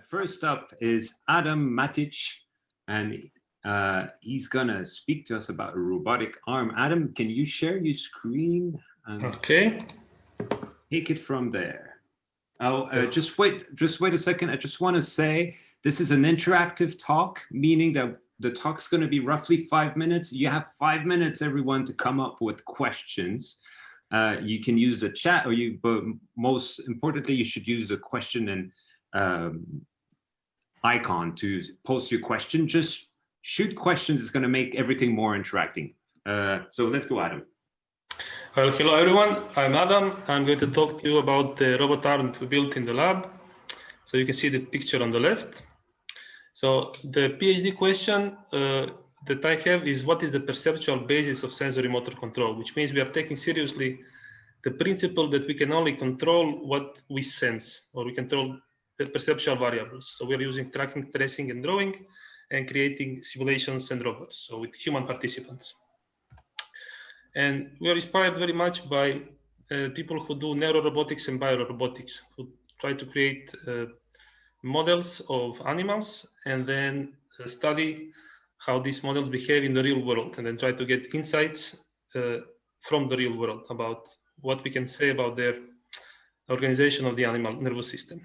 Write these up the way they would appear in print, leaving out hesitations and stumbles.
First up is Adam Matic, and he's gonna speak to us about a robotic arm. Adam, can you share your screen? And okay. Take it from there. Just wait a second. I just want to say this is an interactive talk, meaning that the talk's going to be roughly 5 minutes. You have 5 minutes, everyone, to come up with questions. You can use the chat, but most importantly, you should use the question and icon to post your question. Just shoot questions. It's going to make everything more interacting. So let's go, Adam. Well, hello everyone. I'm Adam. I'm going to talk to you about the robot arm we built in the lab. So you can see the picture on the left. So the PhD question that I have is, what is the perceptual basis of sensorimotor control? Which means we are taking seriously the principle that we can only control what we sense, or we control the perceptual variables. So we're using tracking, tracing, and drawing, and creating simulations and robots, so with human participants. And we are inspired very much by people who do neurorobotics and biorobotics, who try to create models of animals and then study how these models behave in the real world, and then try to get insights from the real world about what we can say about their organization of the animal nervous system.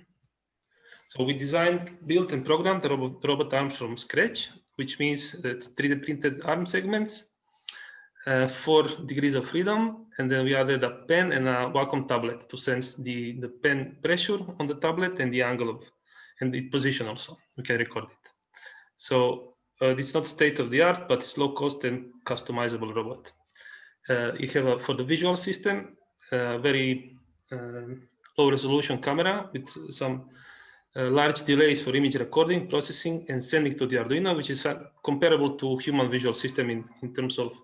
So we designed, built, and programmed the robot arms from scratch, which means that 3D printed arm segments, 4 degrees of freedom, and then we added a pen and a Wacom tablet to sense the pen pressure on the tablet and the angle of and the position also. We can record it. So it's not state of the art, but it's low cost and customizable robot. You have for the visual system, very low resolution camera with some large delays for image recording, processing, and sending to the Arduino, which is comparable to human visual system in terms of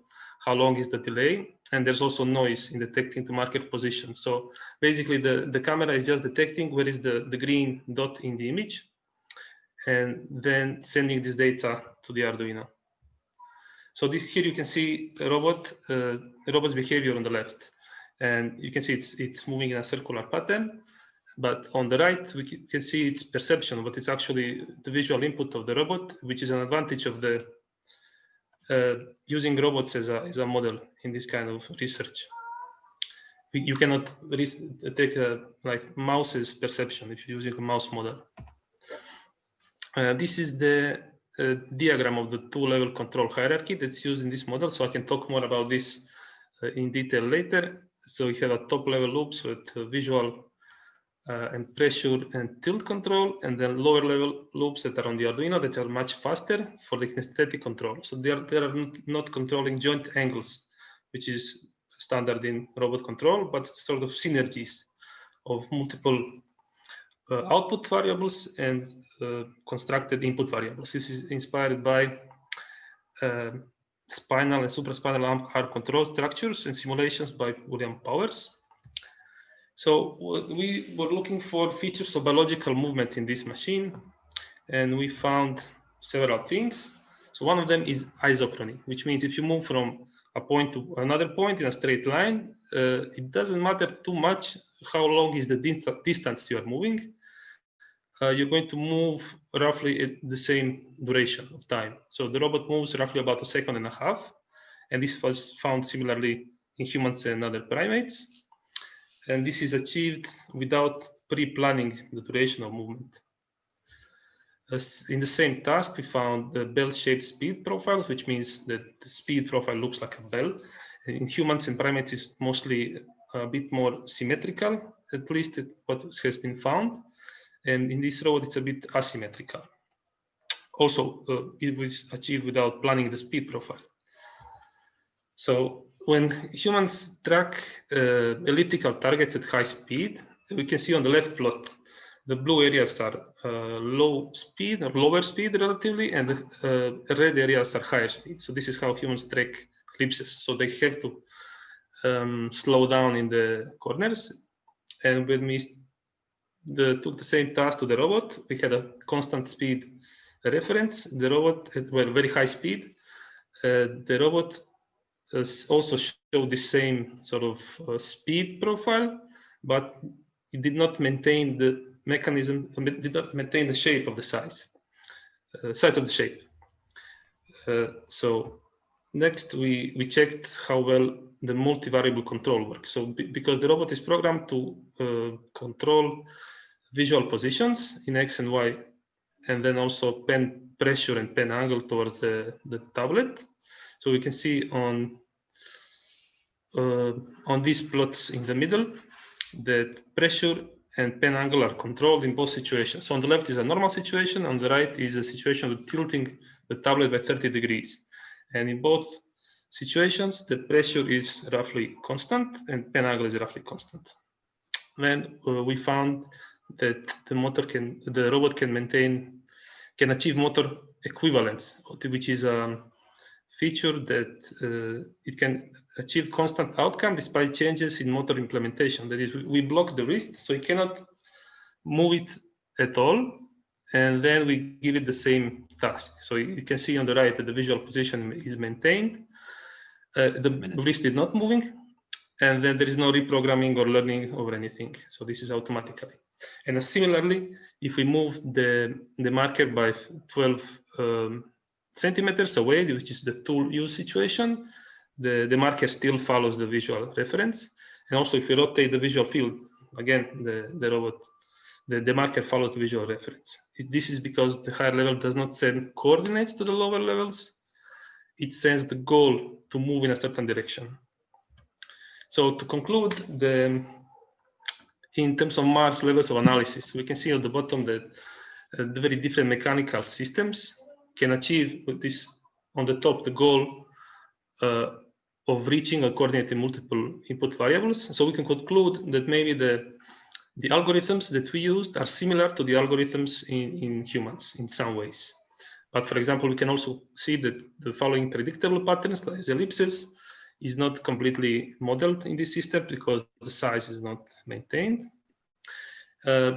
how long is the delay. And there's also noise in detecting the marker position. So basically the camera is just detecting where is the green dot in the image, and then sending this data to the Arduino. So here you can see a robot's behavior on the left. And you can see it's moving in a circular pattern. But on the right, we can see its perception, but it's actually the visual input of the robot, which is an advantage of the using robots as a model in this kind of research. You cannot take like mouse's perception if you're using a mouse model. This is the diagram of the 2-level control hierarchy that's used in this model. So I can talk more about this in detail later. So we have a top-level loops with visual and pressure and tilt control, and then lower level loops that are on the Arduino that are much faster for the kinesthetic control. So they are not controlling joint angles, which is standard in robot control, but sort of synergies of multiple output variables and constructed input variables. This is inspired by spinal and supraspinal arm control structures and simulations by William Powers. So we were looking for features of biological movement in this machine, and we found several things. So one of them is isochrony, which means if you move from a point to another point in a straight line, it doesn't matter too much how long is the distance you are moving. You're going to move roughly at the same duration of time. So the robot moves roughly about 1.5 seconds, and this was found similarly in humans and other primates. And this is achieved without pre-planning the duration of movement. In the same task, we found the bell-shaped speed profiles, which means that the speed profile looks like a bell. In humans and primates, it's mostly a bit more symmetrical, at least what has been found. And in this robot, it's a bit asymmetrical. Also, it was achieved without planning the speed profile. So when humans track elliptical targets at high speed, we can see on the left plot, the blue areas are low speed or lower speed relatively, and the red areas are higher speed. So this is how humans track ellipses. So they have to slow down in the corners. And when we took the same task to the robot, we had a constant speed reference. The robot had very high speed. The robot also showed the same sort of speed profile, but it did not maintain the mechanism did not maintain the shape of the size of the shape. So next we checked how well the multivariable control works. So because the robot is programmed to control visual positions in X and Y, and then also pen pressure and pen angle towards the tablet. So we can see on these plots in the middle that pressure and pen angle are controlled in both situations. So on the left is a normal situation, on the right is a situation with tilting the tablet by 30 degrees. And in both situations, the pressure is roughly constant and pen angle is roughly constant. Then we found that the robot can achieve motor equivalence, which is a feature that it can achieve constant outcome despite changes in motor implementation. That is, we block the wrist, so it cannot move it at all, and then we give it the same task. So you can see on the right that the visual position is maintained. The wrist is not moving, and then there is no reprogramming or learning or anything. So this is automatically. And similarly, if we move the marker by 12 centimeters away, which is the tool use situation, the marker still follows the visual reference. And also if we rotate the visual field, again, the marker follows the visual reference. This is because the higher level does not send coordinates to the lower levels. It sends the goal to move in a certain direction. So to conclude, in terms of Mars levels of analysis, we can see at the bottom that the very different mechanical systems can achieve with this on the top the goal of reaching or coordinating multiple input variables. So we can conclude that maybe the algorithms that we used are similar to the algorithms in humans in some ways. But for example, we can also see that the following predictable patterns, like ellipses, is not completely modeled in this system because the size is not maintained.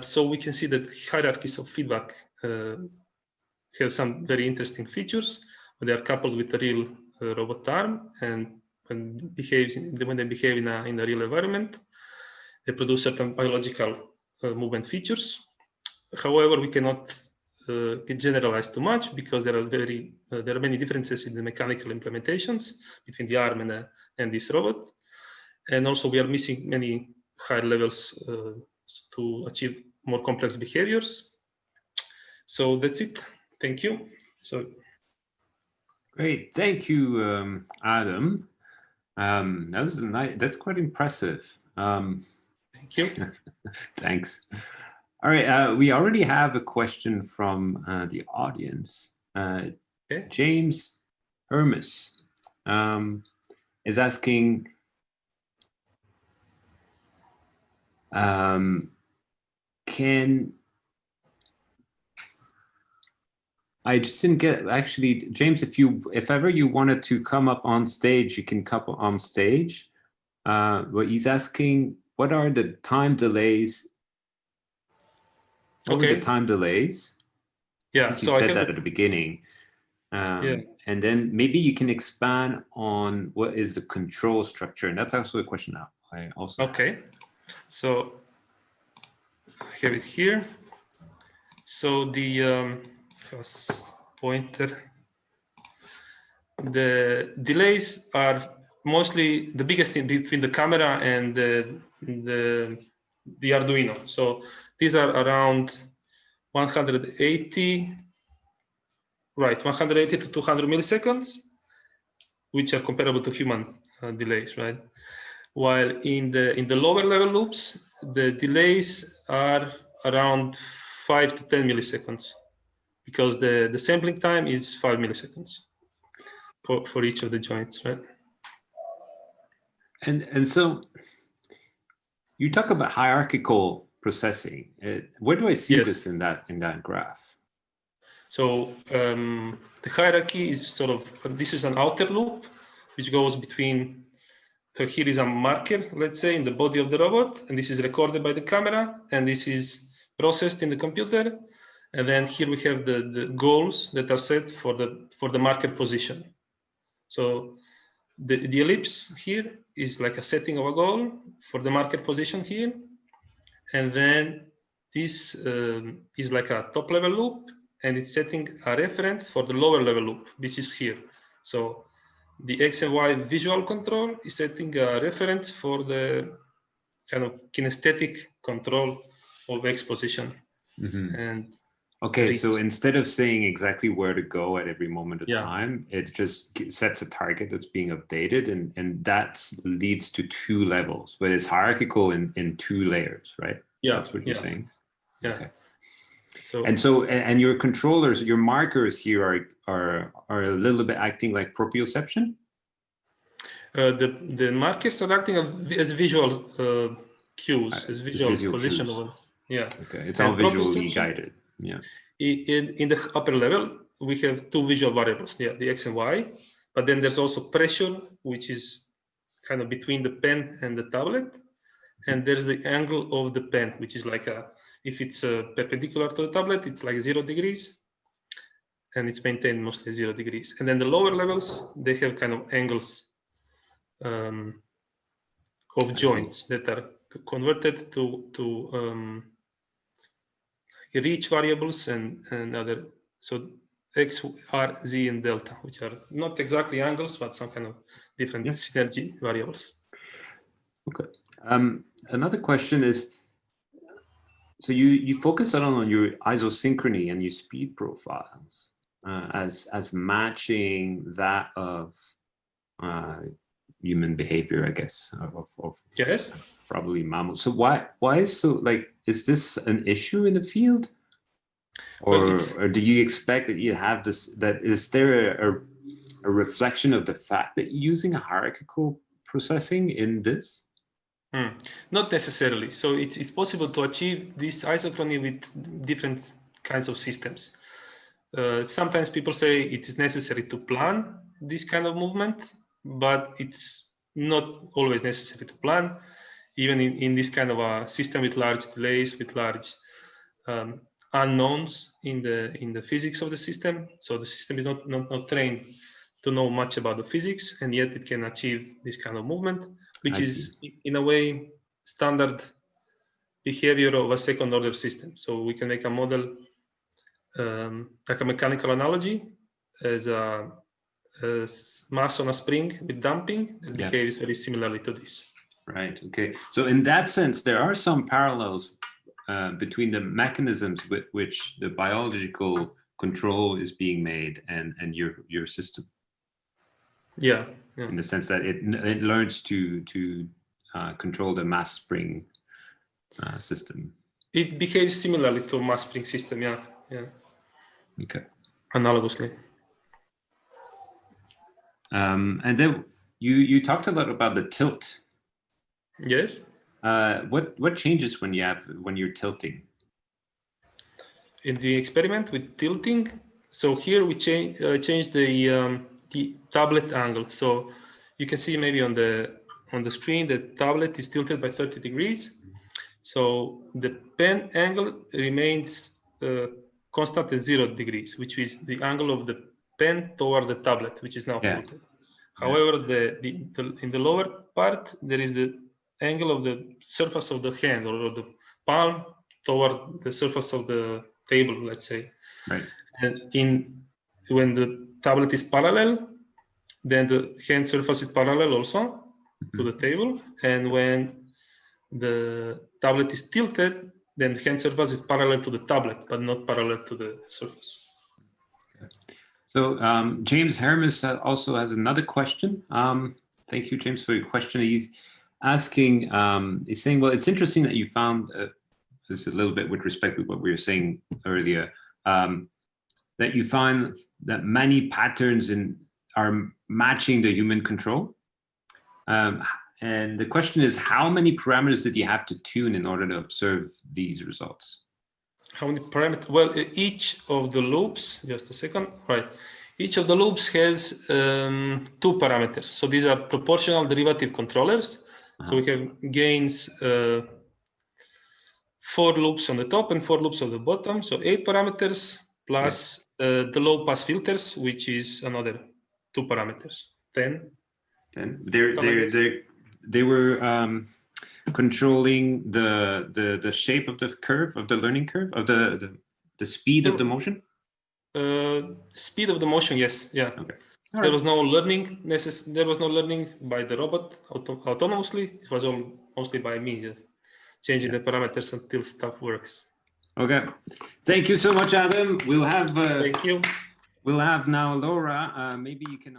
So we can see that hierarchies of feedback have some very interesting features. They are coupled with a real robot arm, and when they behave in a real environment, they produce certain biological movement features. However, we cannot generalize too much because there are many differences in the mechanical implementations between the arm and this robot, and also we are missing many higher levels to achieve more complex behaviors. So that's it. Thank you. So great, thank you, Adam. That was nice. That's quite impressive. thank you. Thanks. All right, we already have a question from the audience. Okay. James Hermes is asking, I just didn't get, actually, James, if ever you wanted to come up on stage, you can come up on stage. But he's asking, what are the time delays? What were the time delays? Yeah, I think you said that at the beginning. Yeah. And then maybe you can expand on what is the control structure. And that's also a question now. I also okay. So I have it here. So the pointer, the delays are mostly the biggest in between the camera and the Arduino. So these are around 180, right? 180 to 200 milliseconds, which are comparable to human delays, right? While in the lower level loops, the delays are around 5 to 10 milliseconds, because the sampling time is 5 milliseconds for each of the joints, right? And so you talk about hierarchical processing. Where do I see this in that graph? So the hierarchy is sort of, this is an outer loop which goes between. So here is a marker, let's say, in the body of the robot, and this is recorded by the camera, and this is processed in the computer. And then here we have the goals that are set for the marker position. So the ellipse here is like a setting of a goal for the marker position here. And then this is like a top level loop, and it's setting a reference for the lower level loop, which is here. So the X and Y visual control is setting a reference for the kind of kinesthetic control of X position. And okay, so instead of saying exactly where to go at every moment of time, it just sets a target that's being updated, and that leads to two levels, but it's hierarchical in two layers, right? Yeah, that's what you're saying. Yeah. Okay. So and your controllers, your markers here are a little bit acting like proprioception. The markers are acting as visual cues, as visual position cues. of yeah. Okay, it's all visually guided. Yeah. In the upper level, we have two visual variables, the X and Y, but then there's also pressure, which is kind of between the pen and the tablet, and there's the angle of the pen, which is like if it's perpendicular to the tablet, it's like 0 degrees, and it's maintained mostly 0 degrees. And then the lower levels, they have kind of angles of joints that are converted to reach variables and other, so X, R, Z, and delta, which are not exactly angles, but some kind of different synergy variables. Okay. Another question is, so you focus on your isosynchrony and your speed profiles as matching that of human behavior, I guess, of yes, probably mammals. So why is so, like, is this an issue in the field, or do you expect that you have this? That is there a reflection of the fact that you're using a hierarchical processing in this? Not necessarily. So it's possible to achieve this isochrony with different kinds of systems. Sometimes people say it is necessary to plan this kind of movement, but it's not always necessary to plan, even in this kind of a system with large delays, with large unknowns in the physics of the system. So the system is not trained to know much about the physics, and yet it can achieve this kind of movement, which is in a way standard behavior of a second order system. So we can make a model like a mechanical analogy as a mass on a spring with damping that behaves very similarly to this. Right. Okay. So in that sense, there are some parallels between the mechanisms with which the biological control is being made and your system. Yeah. In the sense that it learns to control the mass spring system. It behaves similarly to a mass spring system. Yeah. Okay. Analogously. And then you talked a lot about the tilt. Yes. What changes when you're tilting? In the experiment with tilting, so here we change the tablet angle. So you can see maybe on the screen the tablet is tilted by 30 degrees. So the pen angle remains constant at 0 degrees, which is the angle of the pen toward the tablet, which is now tilted. However, in the lower part, there is the angle of the surface of the hand or the palm toward the surface of the table, let's say. Right. And when the tablet is parallel, then the hand surface is parallel also to the table. And when the tablet is tilted, then the hand surface is parallel to the tablet, but not parallel to the surface. Okay. So James Hermes also has another question. Thank you, James, for your question. He's asking, he's saying, well, it's interesting that you found, this is a little bit with respect to what we were saying earlier, that you find that many patterns are matching the human control. And the question is, how many parameters did you have to tune in order to observe these results? How many parameters? Well, each of the loops, just a second, right. Each of the loops has 2 parameters. So these are proportional derivative controllers. So we have gains 4 loops on the top and 4 loops on the bottom. So 8 parameters plus the low pass filters, which is another 2 parameters, 10. 10. They were controlling the shape of the curve, of the learning curve, of the speed of the motion? Speed of the motion, yes, yeah. Okay. There was no learning There was no learning by the robot autonomously. It was all mostly by me, just changing the parameters until stuff works. Okay. Thank you so much, Adam. We'll have Thank you. We'll have now Laura. Maybe you can.